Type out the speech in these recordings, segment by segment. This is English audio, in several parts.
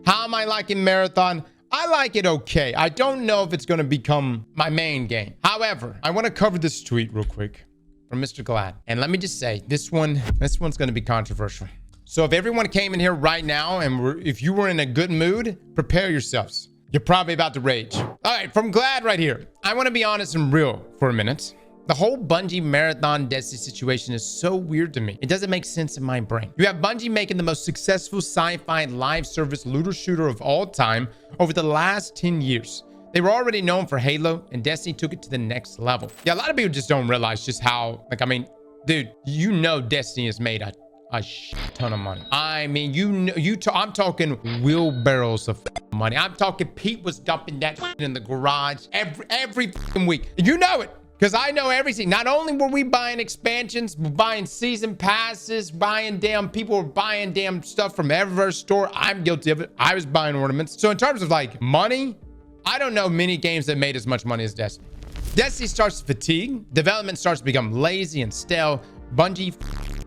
How am I liking Marathon? I like it okay. I don't know if it's going to become my main game. However, I want to cover this tweet real quick from Mr. Glad. And let me just say, this one's going to be controversial. So if everyone came in here right now and if you were in a good mood, prepare yourselves. You're probably about to rage. All right, from Glad right here. I want to be honest and real for a minute. The whole Bungie Marathon Destiny situation is so weird to me. It doesn't make sense in my brain. You have Bungie making the most successful sci-fi live service looter shooter of all time over the last 10 years. They were already known for Halo, and Destiny took it to the next level. Yeah, a lot of people just don't realize just how, like, I mean, dude, you know Destiny has made a shit ton of money. I mean, I'm talking wheelbarrows of money. I'm talking Pete was dumping that in the garage every week. You know it. Because I know everything. Not only were we buying expansions, we're buying season passes, people were buying damn stuff from Eververse store. I'm guilty of it. I was buying ornaments. So in terms of like money, I don't know many games that made as much money as Destiny. Destiny starts to fatigue. Development starts to become lazy and stale. Bungie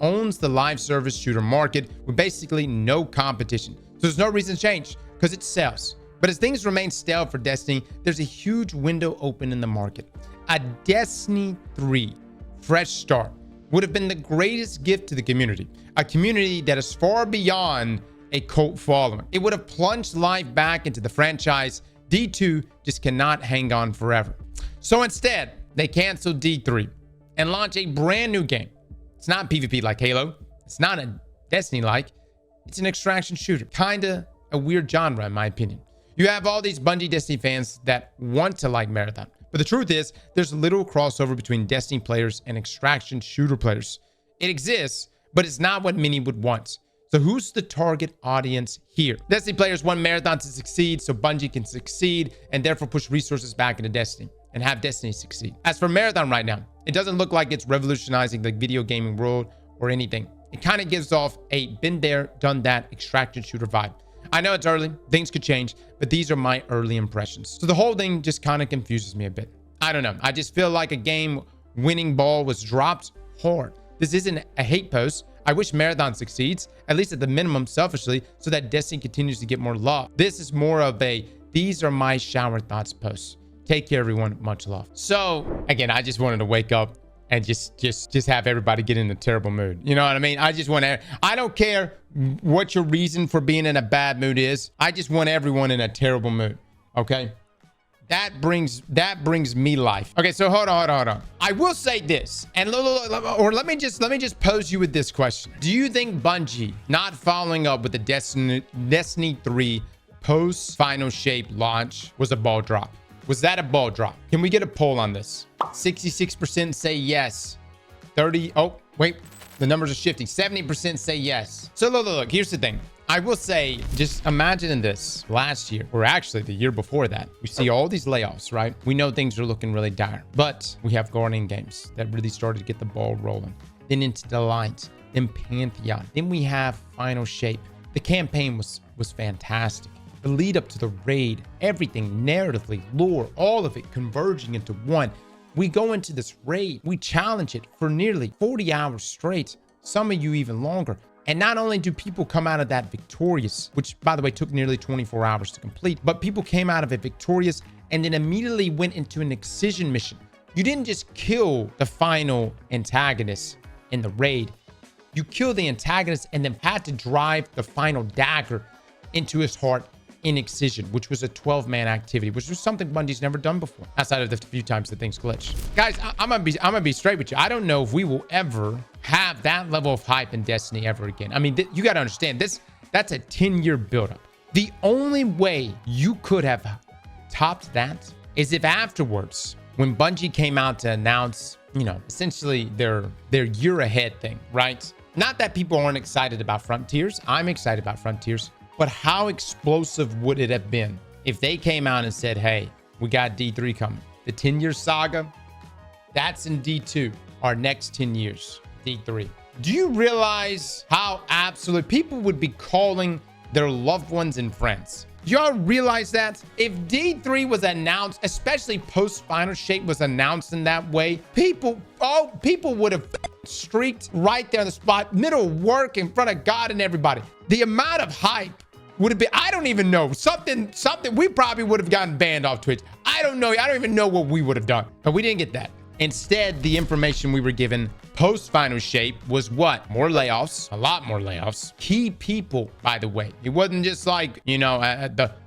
owns the live service shooter market with basically no competition. So there's no reason to change because it sells. But as things remain stale for Destiny, there's a huge window open in the market. A Destiny 3 fresh start would have been the greatest gift to the community. A community that is far beyond a cult following. It would have plunged life back into the franchise. D2 just cannot hang on forever. So instead, they canceled D3 and launched a brand new game. It's not PvP like Halo. It's not a Destiny like. It's an extraction shooter. Kinda a weird genre in my opinion. You have all these Bungie Destiny fans that want to like Marathon. But the truth is, there's little crossover between Destiny players and extraction shooter players. It exists, but it's not what many would want. So who's the target audience here? Destiny players want Marathon to succeed so Bungie can succeed and therefore push resources back into Destiny and have Destiny succeed. As for Marathon right now, it doesn't look like it's revolutionizing the video gaming world or anything. It kind of gives off a been there, done that extraction shooter vibe. I know it's early, things could change, but these are my early impressions. So the whole thing just kind of confuses me a bit. I don't know. I just feel like a game winning ball was dropped hard. This isn't a hate post. I wish Marathon succeeds, at least at the minimum selfishly, so that Destiny continues to get more love. This is more of a, these are my shower thoughts post. Take care, everyone. Much love. So again, I just wanted to wake up and just have everybody get in a terrible mood. You know what I mean? I just want to, I don't care what your reason for being in a bad mood is. I just want everyone in a terrible mood. Okay? That brings me life. Okay, so hold on. I will say this, and let me just pose you with this question. Do you think Bungie not following up with the Destiny 3 post final shape launch was a ball drop? Was that a ball drop? Can we get a poll on this? 66% say yes. 30, oh, wait, the numbers are shifting. 70% say yes. So look, here's the thing. I will say, just imagine this last year, or actually the year before that, we see all these layoffs, right? We know things are looking really dire, but we have Guardian Games that really started to get the ball rolling. Then into Delight, then Pantheon, then we have Final Shape. The campaign was fantastic. The lead up to the raid, everything narratively, lore, all of it converging into one. We go into this raid, we challenge it for nearly 40 hours straight, some of you even longer. And not only do people come out of that victorious, which by the way took nearly 24 hours to complete, but people came out of it victorious and then immediately went into an excision mission. You didn't just kill the final antagonist in the raid. You killed the antagonist and then had to drive the final dagger into his heart in excision, which was a 12-man activity, which was something Bungie's never done before, outside of the few times that things glitch. Guys, I'm gonna be straight with you. I don't know if we will ever have that level of hype in Destiny ever again. I mean, you got to understand this. That's a 10-year buildup. The only way you could have topped that is if afterwards, when Bungie came out to announce, you know, essentially their year ahead thing, right? Not that people aren't excited about Frontiers. I'm excited about Frontiers. But how explosive would it have been if they came out and said, hey, we got D3 coming. The 10-year saga, that's in D2. Our next 10 years, D3. Do you realize how absolute people would be calling their loved ones and friends? Do y'all realize that? If D3 was announced, especially post-final shape was announced in that way, people would have streaked right there on the spot, middle of work in front of God and everybody. The amount of hype would have been, I don't even know, something, we probably would have gotten banned off Twitch. I don't know. I don't even know what we would have done, but we didn't get that. Instead, the information we were given post final shape was what? More layoffs, a lot more layoffs. Key people, by the way. It wasn't just like, you know,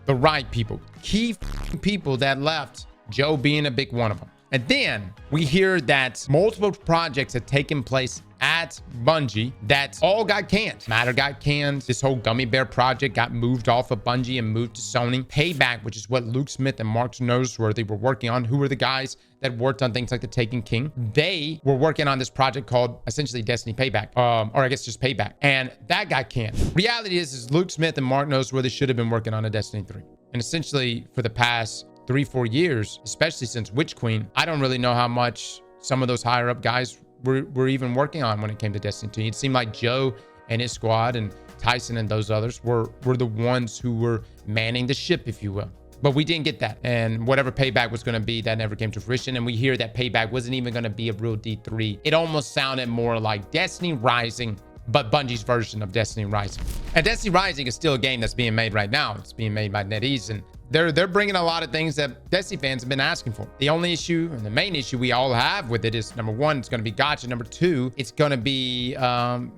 the right people. Key people that left, Joe being a big one of them. And then we hear that multiple projects had taken place at Bungie that all got canned. Matter got canned. This whole Gummy Bear project got moved off of Bungie and moved to Sony. Payback, which is what Luke Smith and Mark Noseworthy were working on, who were the guys that worked on things like the Taken King. They were working on this project called essentially Destiny Payback, or I guess just Payback. And that got canned. Reality is Luke Smith and Mark Noseworthy should have been working on a Destiny 3. And essentially for the past 3-4 years, especially since Witch Queen, I don't really know how much some of those higher up guys were even working on when it came to Destiny 2. It seemed like Joe and his squad and Tyson and those others were the ones who were manning the ship, if you will. But we didn't get that. And whatever Payback was going to be, that never came to fruition. And we hear that Payback wasn't even going to be a real D3. It almost sounded more like Destiny Rising, but Bungie's version of Destiny Rising. And Destiny Rising is still a game that's being made right now. It's being made by NetEase, and they're bringing a lot of things that Destiny fans have been asking for. The only issue, and the main issue we all have with it is, number one, it's going to be gacha. Number two, it's going to be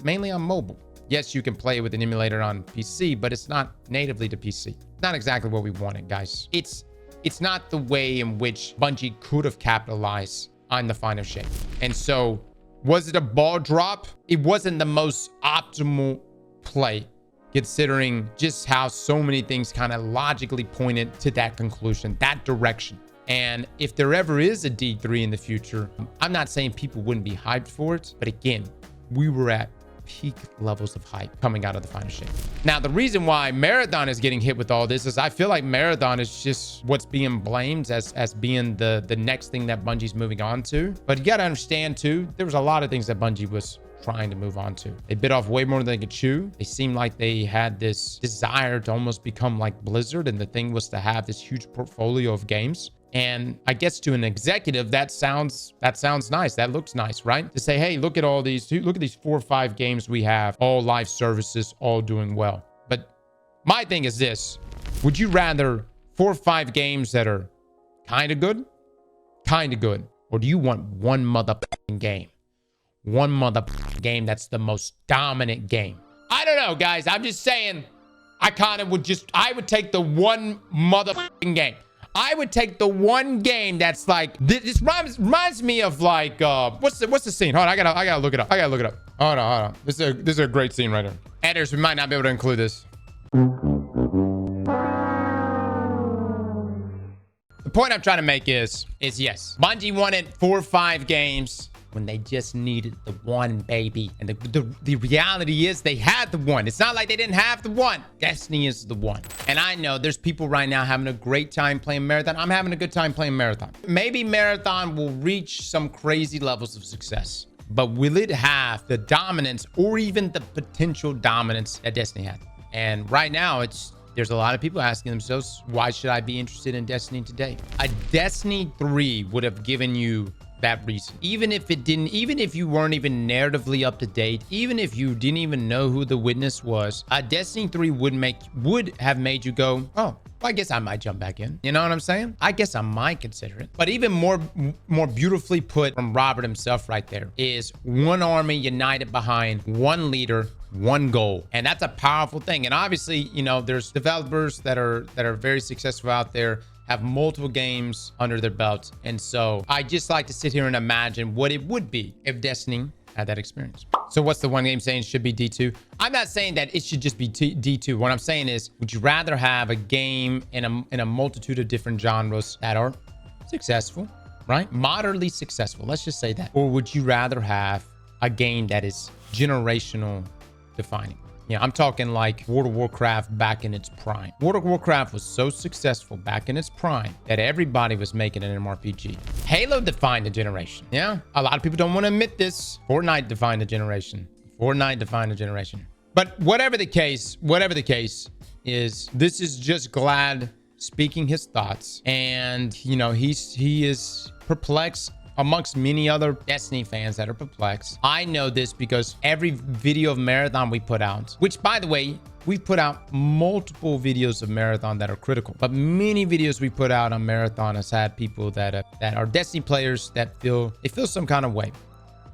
mainly on mobile. Yes, you can play it with an emulator on PC, but it's not natively to PC. Not exactly what we wanted, guys. It's not the way in which Bungie could have capitalized on the final shape. And so, was it a ball drop? It wasn't the most optimal play, considering just how so many things kind of logically pointed to that conclusion, that direction. And if there ever is a D3 in the future, I'm not saying people wouldn't be hyped for it, but again, we were at peak levels of hype coming out of the final shape. Now, the reason why Marathon is getting hit with all this is I feel like Marathon is just what's being blamed as being the next thing that Bungie's moving on to. But you got to understand too, there was a lot of things that Bungie was trying to move on to. They bit off way more than they could chew. They seemed like they had this desire to almost become like Blizzard, and the thing was to have this huge portfolio of games. And I guess to an executive, that sounds nice. That looks nice, right? To say, hey, look at all these, look at these 4 or 5 games we have, all live services, all doing well. But my thing is this: would you rather 4 or 5 games that are kind of good, or do you want one motherfucking game? One motherfucking game that's the most dominant game? I don't know, guys. I'm just saying, I would take the one motherfucking game. I would take the one game that's like, this reminds me of like, what's the scene? Hold on, I gotta look it up. Hold on. This is a great scene right here. Editors, we might not be able to include this. The point I'm trying to make is yes, Bungie wanted 4 or 5 games when they just needed the one, baby. And the reality is they had the one. It's not like they didn't have the one. Destiny is the one. And I know there's people right now having a great time playing Marathon. I'm having a good time playing Marathon. Maybe Marathon will reach some crazy levels of success, but will it have the dominance or even the potential dominance that Destiny had? And right now, there's a lot of people asking themselves, why should I be interested in Destiny today? A Destiny 3 would have given you that reason. Even if you weren't even narratively up to date, even if you didn't even know who the witness was, a Destiny 3 would have made you go, oh, well, I guess I might jump back in. You know what I'm saying? I guess I might consider it. But even more beautifully put from Robert himself right there is one army united behind one leader, one goal. And that's a powerful thing. And obviously, you know, there's developers that are very successful out there, have multiple games under their belt. And so I just like to sit here and imagine what it would be if Destiny had that experience. So what's the one game saying should be D2? I'm not saying that it should just be D2. What I'm saying is, would you rather have a game in a multitude of different genres that are successful, right? Moderately successful, let's just say that. Or would you rather have a game that is generational defining? Yeah, I'm talking like World of Warcraft back in its prime. World of Warcraft was so successful back in its prime that everybody was making an MMORPG. Halo defined a generation. Yeah, a lot of people don't want to admit this. Fortnite defined a generation. But whatever the case is, this is just Glad speaking his thoughts. And, you know, he is perplexed amongst many other Destiny fans that are perplexed. I know this because every video of Marathon we put out, which by the way, we've put out multiple videos of Marathon that are critical, but many videos we put out on Marathon has had people that are Destiny players that feel some kind of way.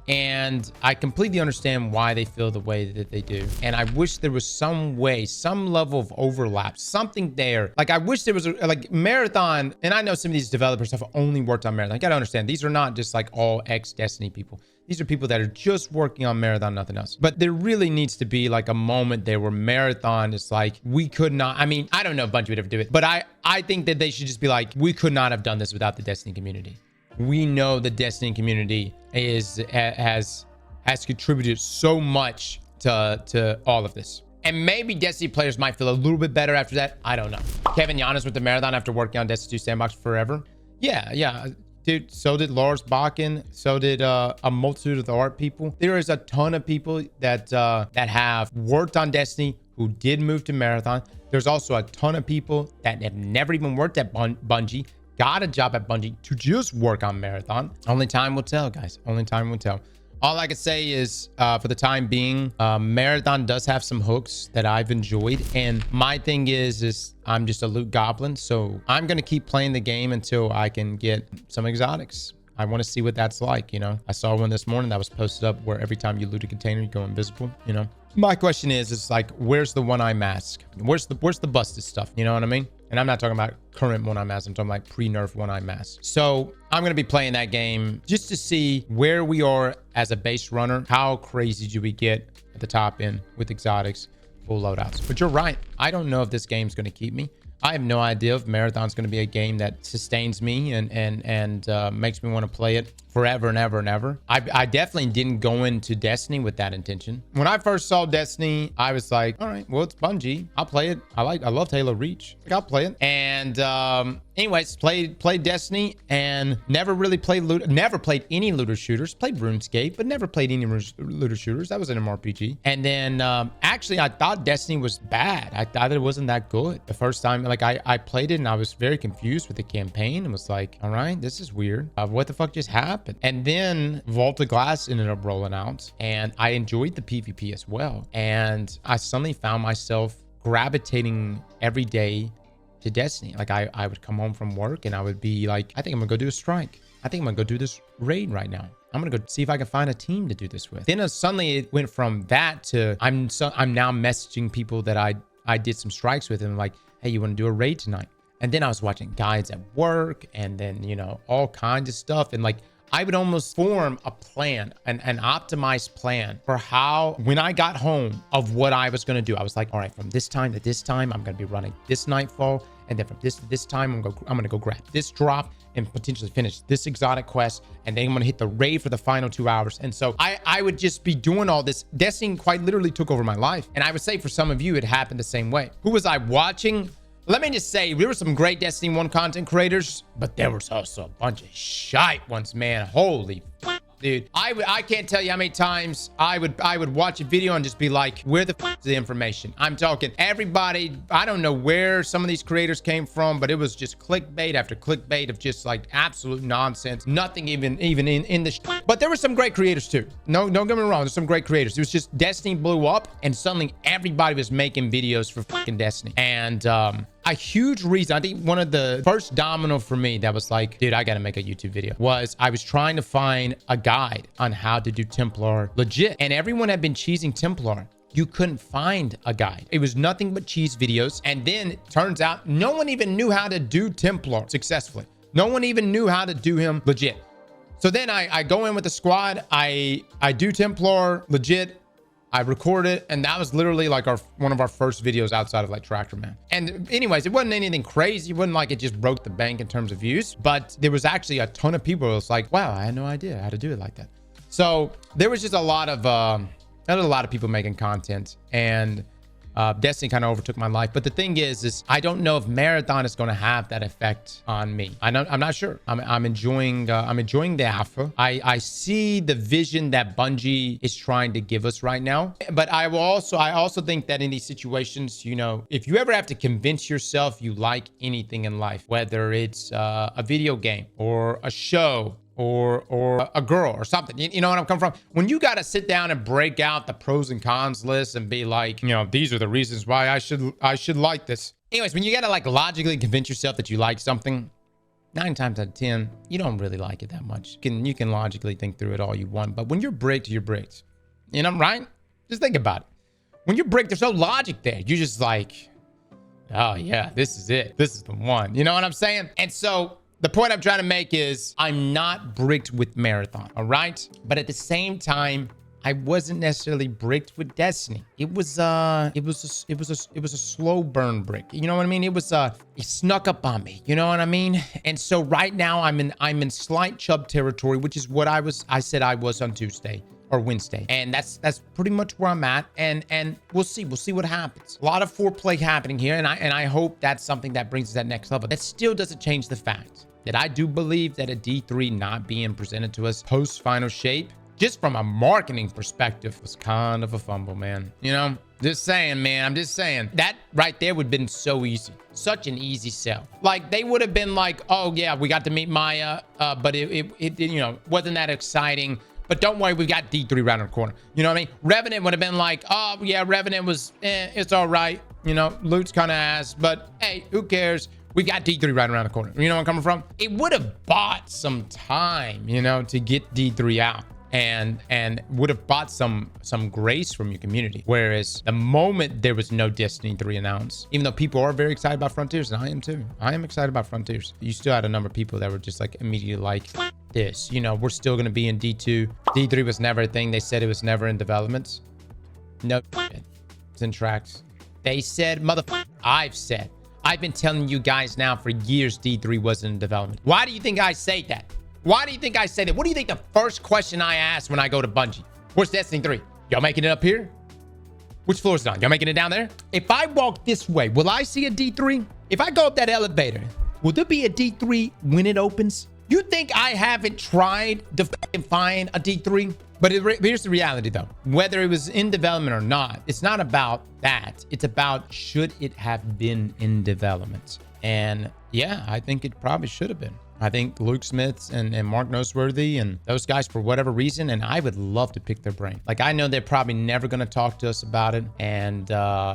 And I completely understand why they feel the way that they do. And I wish there was some way, some level of overlap, something there. Like, I wish there was like Marathon. And I know some of these developers have only worked on Marathon. You gotta understand, these are not just like all ex-Destiny people. These are people that are just working on Marathon, nothing else. But there really needs to be like a moment there where Marathon is like, we could not, I mean, I don't know if Bungie would ever do it, but I think that they should just be like, we could not have done this without the Destiny community. We know the Destiny community has contributed so much to all of this. And maybe Destiny players might feel a little bit better after that. I don't know. Kevin Giannis with the Marathon after working on Destiny 2 Sandbox forever. Yeah. Dude, so did Lars Bakken. So did a multitude of the art people. There is a ton of people that have worked on Destiny who did move to Marathon. There's also a ton of people that have never even worked at Bungie, got a job at Bungie to just work on Marathon. Only time will tell, guys. Only time will tell. All I can say is, for the time being, Marathon does have some hooks that I've enjoyed. And my thing is I'm just a loot goblin. So I'm going to keep playing the game until I can get some exotics. I want to see what that's like, you know. I saw one this morning that was posted up where every time you loot a container, you go invisible, you know. My question is like, where's the one-eye mask? Where's the busted stuff? You know what I mean? And I'm not talking about current one-eye mask. I'm talking about pre-nerf one-eye mask. So I'm going to be playing that game just to see where we are as a base runner. How crazy do we get at the top end with exotics, full loadouts? But you're right. I don't know if this game's going to keep me. I have no idea if Marathon's going to be a game that sustains me and makes me want to play it forever and ever and ever. I definitely didn't go into Destiny with that intention. When I first saw Destiny, I was like, all right, well, it's Bungie. I'll play it. I love Halo Reach. Like, I'll play it. And anyways, played Destiny and never really played never played any looter shooters. Played RuneScape, but never played any looter shooters. That was an MMORPG. And then actually, I thought Destiny was bad. I thought it wasn't that good. The first time, like, I played it and I was very confused with the campaign and was like, all right, this is weird. What the fuck just happened? And then Vault of Glass ended up rolling out and I enjoyed the PvP as well. And I suddenly found myself gravitating every day to Destiny. Like, I would come home from work and I would be like, I think I'm gonna go do a strike. I think I'm gonna go do this raid right now. I'm gonna go see if I can find a team to do this with. Then suddenly it went from that to I'm now messaging people that I did some strikes with and like, hey, you want to do a raid tonight? And then I was watching guides at work and then, you know, all kinds of stuff. And like, I would almost form a plan, an optimized plan for how, when I got home, of what I was going to do. I was like, all right, from this time to this time, I'm going to be running this nightfall. And then from this to this time, I'm going to go grab this drop and potentially finish this exotic quest. And then I'm going to hit the raid for the final 2 hours. And so I would just be doing all this. Destiny quite literally took over my life. And I would say for some of you, it happened the same way. Who was I watching? Let me just say, there were some great Destiny 1 content creators, but there was also a bunch of shite ones, man. Holy f, dude. I can't tell you how many times I would watch a video and just be like, where the f is the information? I'm talking everybody. I don't know where some of these creators came from, but it was just clickbait after clickbait of just like absolute nonsense. Nothing even in the but there were some great creators too. No, don't get me wrong. There's some great creators. It was just Destiny blew up and suddenly everybody was making videos for fucking Destiny. And a huge reason, I think one of the first domino for me that was like, dude, I got to make a YouTube video, was I was trying to find a guide on how to do Templar legit. And everyone had been cheesing Templar. You couldn't find a guide. It was nothing but cheese videos. And then it turns out no one even knew how to do Templar successfully. No one even knew how to do him legit. So then I go in with the squad. I do Templar legit. I record it, and that was literally like one of our first videos outside of like Tractor Man. And anyways, it wasn't anything crazy. It wasn't like it just broke the bank in terms of views, but there was actually a ton of people who was like, wow, I had no idea how to do it like that. So there was just a lot of people making content, and Destiny kind of overtook my life. But the thing is I don't know if Marathon is going to have that effect on me. I'm not sure. I'm enjoying the alpha. I see the vision that Bungie is trying to give us right now. But I also think that in these situations, you know, if you ever have to convince yourself you like anything in life, whether it's a video game or a show or a girl or something. You know what I'm coming from? When you got to sit down and break out the pros and cons list and be like, you know, these are the reasons why I should like this. Anyways, when you got to like logically convince yourself that you like something, 9 times out of 10, you don't really like it that much. You can logically think through it all you want, but when you're bricked, you're bricked. You know, right? Just think about it. When you're bricked, there's no logic there. You're just like, oh yeah, this is it. This is the one. You know what I'm saying? And so the point I'm trying to make is I'm not bricked with Marathon, all right? But at the same time, I wasn't necessarily bricked with Destiny. It was a slow burn brick. You know what I mean? It snuck up on me. You know what I mean? And so right now I'm in slight chub territory, which is what I said I was on Tuesday or Wednesday. And that's pretty much where I'm at. And we'll see what happens. A lot of foreplay happening here. And I hope that's something that brings us that next level. That still doesn't change the fact that I do believe that a D3 not being presented to us post final shape, just from a marketing perspective, was kind of a fumble, man. You know, just saying, man. I'm just saying that right there would have been so easy. Such an easy sell. Like they would have been like, oh yeah, we got to meet Maya, but it you know, wasn't that exciting. But don't worry, we got D3 right on the corner. You know what I mean? Revenant would have been like, oh yeah, Revenant was, it's all right. You know, loot's kind of ass, but hey, who cares? We got D3 right around the corner. You know where I'm coming from? It would have bought some time, you know, to get D3 out. And would have bought some grace from your community. Whereas the moment there was no Destiny 3 announced, even though people are very excited about Frontiers, and I am too. I am excited about Frontiers. You still had a number of people that were just like immediately like, this, you know, we're still going to be in D2. D3 was never a thing. They said it was never in development. No, it's in tracks. They said, I've been telling you guys now for years D3 wasn't in development. Why do you think I say that? Why do you think I say that? What do you think the first question I ask when I go to Bungie? Where's Destiny 3? Y'all making it up here? Which floor is it on? Y'all making it down there? If I walk this way, will I see a D3? If I go up that elevator, will there be a D3 when it opens? You think I haven't tried to find a D3? But here's the reality though. Whether it was in development or not, it's not about that. It's about should it have been in development? And yeah, I think it probably should have been. I think Luke Smiths and Mark Noseworthy and those guys, for whatever reason, and I would love to pick their brain. Like, I know they're probably never going to talk to us about it. And,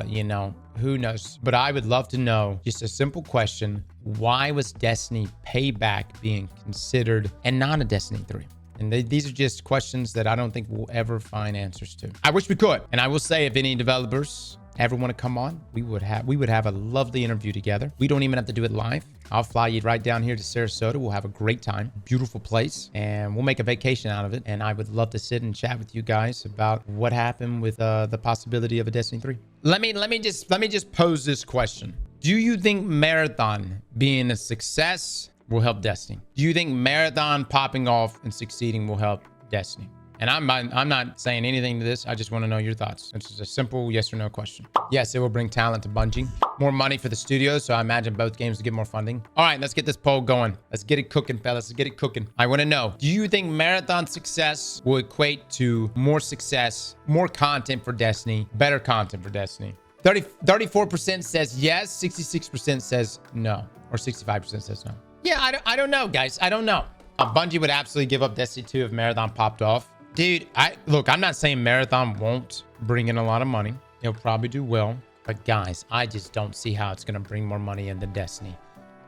you know, who knows? But I would love to know just a simple question. Why was Destiny Payback being considered and not a Destiny 3? And these are just questions that I don't think we'll ever find answers to. I wish we could. And I will say, if any developers ever want to come on, we would have a lovely interview together. We don't even have to do it live. I'll fly you right down here to Sarasota. We'll have a great time. Beautiful place. And we'll make a vacation out of it. And I would love to sit and chat with you guys about what happened with the possibility of a Destiny 3. Let me just pose this question. Do you think Marathon being a success will help Destiny? Do you think Marathon popping off and succeeding will help Destiny? And I'm not saying anything to this. I just want to know your thoughts. It's just a simple yes or no question. Yes, it will bring talent to Bungie. More money for the studios, so I imagine both games will get more funding. All right, let's get this poll going. Let's get it cooking, fellas. Let's get it cooking. I want to know, do you think Marathon success will equate to more success, more content for Destiny, better content for Destiny? 34% says yes, 66% says no, or 65% says no. Yeah, I don't know, guys. I don't know. Bungie would absolutely give up Destiny 2 if Marathon popped off. Dude, look, I'm not saying Marathon won't bring in a lot of money. It'll probably do well. But guys, I just don't see how it's going to bring more money into Destiny.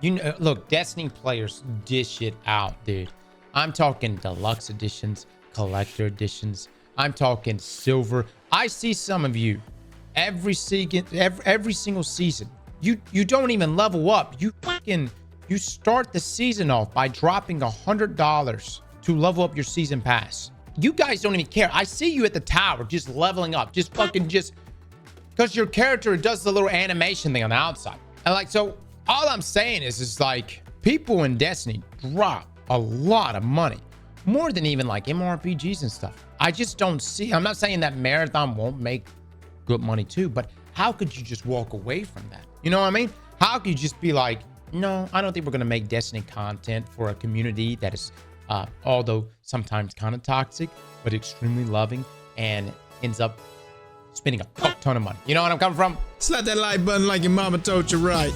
You know, look, Destiny players dish it out, dude. I'm talking deluxe editions, collector editions. I'm talking silver. I see some of you every single season. You don't even level up. You start the season off by dropping $100 to level up your season pass. You guys don't even care. I see you at the tower just leveling up, just because your character does the little animation thing on the outside. And like, so all I'm saying is like people in Destiny drop a lot of money, more than even like MMORPGs and stuff. I just don't see. I'm not saying that Marathon won't make good money too, but how could you just walk away from that? You know what I mean? How could you just be like, no, I don't think we're going to make Destiny content for a community that is, although sometimes kind of toxic, but extremely loving and ends up spending a fuck ton of money. You know what I'm coming from? Slap that like button like your mama told you right.